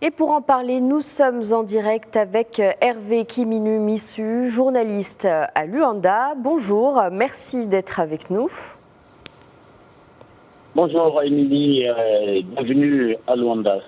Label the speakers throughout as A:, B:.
A: Et pour en parler, nous sommes en direct avec Hervé Kiminu-Missu, journaliste à Luanda. Bonjour, merci d'être avec nous.
B: Bonjour Émilie, bienvenue à Luanda.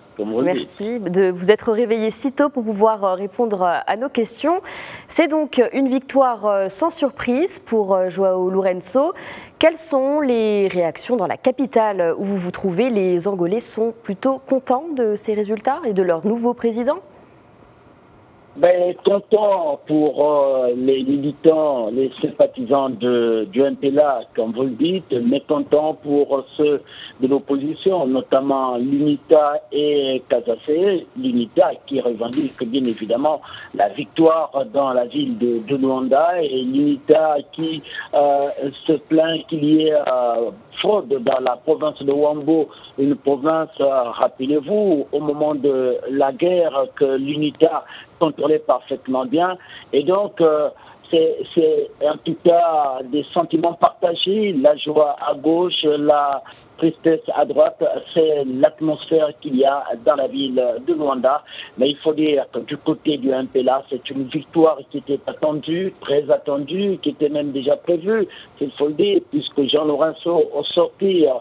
A: Merci de vous être réveillé si tôt pour pouvoir répondre à nos questions. C'est donc une victoire sans surprise pour João Lourenço. Quelles sont les réactions dans la capitale où vous vous trouvez? Les Angolais sont plutôt contents de ces résultats et de leur nouveau président?
B: Content pour les militants, les sympathisants du MPLA, comme vous le dites, mais content pour ceux de l'opposition, notamment l'UNITA et Kasase. L'UNITA qui revendique bien évidemment la victoire dans la ville de Luanda, et l'UNITA qui se plaint qu'il y ait fraude dans la province de Huambo, une province, rappelez-vous, au moment de la guerre, que l'UNITA contrôlait parfaitement bien. Et donc, c'est en tout cas des sentiments partagés, la joie à gauche, la tristesse à droite, c'est l'atmosphère qu'il y a dans la ville de Luanda. Mais il faut dire que du côté du MPLA, c'est une victoire qui était attendue, très attendue, qui était même déjà prévue, il faut le dire, puisque João Lourenço, au sortir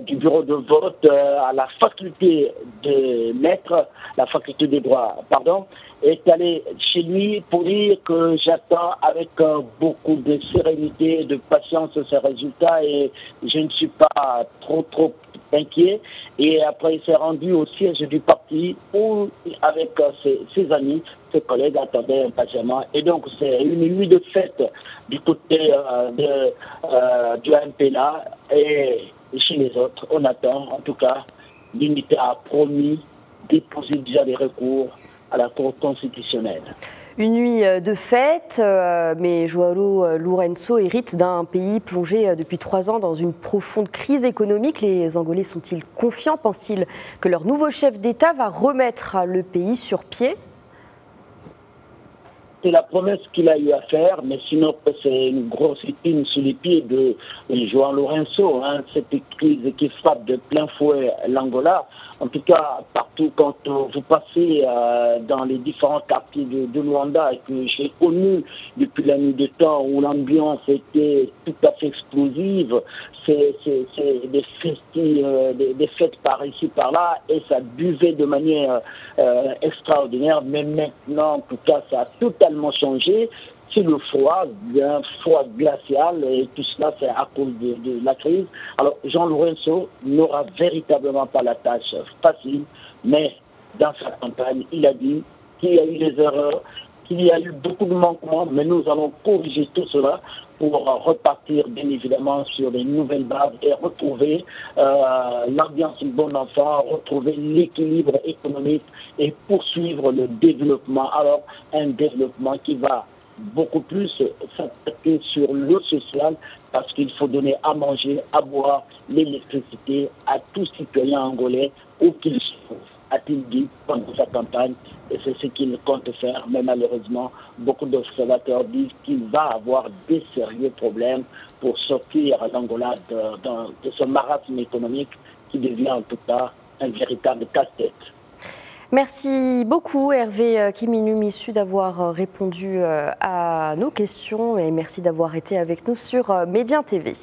B: du bureau de vote à la faculté de lettres, la faculté des droits, pardon, est allé chez lui pour dire que j'attends avec beaucoup de sérénité, de patience ces résultats, et je ne suis pas trop inquiet. Et après, il s'est rendu au siège du parti où, avec ses amis, ses collègues attendaient impatiemment. Et donc, c'est une nuit de fête du côté du MPLA, et chez les autres, on attend. En tout cas, l'unité a promis déposer déjà des recours à la Cour constitutionnelle.
A: Une nuit de fête, mais João Lourenço hérite d'un pays plongé depuis 3 ans dans une profonde crise économique. Les Angolais sont-ils confiants? Pensent-ils que leur nouveau chef d'État va remettre le pays sur pied?
B: C'est la promesse qu'il a eu à faire, mais sinon c'est une grosse épine sous les pieds de João Lourenço, cette crise qui frappe de plein fouet l'Angola. En tout cas, partout quand vous passez dans les différents quartiers de Luanda, et que j'ai connu depuis la nuit de temps où l'ambiance était tout à fait explosive, c'est des fêtes par ici, par là, et ça buvait de manière extraordinaire. Mais maintenant, en tout cas, ça a totalement changé. C'est le froid, un froid glacial, et tout cela c'est à cause de la crise. Alors João Lourenço n'aura véritablement pas la tâche facile, mais dans sa campagne, il a dit qu'il y a eu des erreurs, qu'il y a eu beaucoup de manquements, mais nous allons corriger tout cela pour repartir bien évidemment sur des nouvelles bases et retrouver l'ambiance du bon enfant, retrouver l'équilibre économique et poursuivre le développement. Alors un développement qui va beaucoup plus s'attaquer sur le social, parce qu'il faut donner à manger, à boire, l'électricité à tout citoyen angolais où qu'il se trouve, a-t-il dit pendant sa campagne, et c'est ce qu'il compte faire. Mais malheureusement, beaucoup d'observateurs disent qu'il va avoir des sérieux problèmes pour sortir l'Angola de ce marasme économique qui devient en tout cas un véritable casse-tête.
A: Merci beaucoup Hervé Kiminu-Missu d'avoir répondu à nos questions, et merci d'avoir été avec nous sur Médien TV.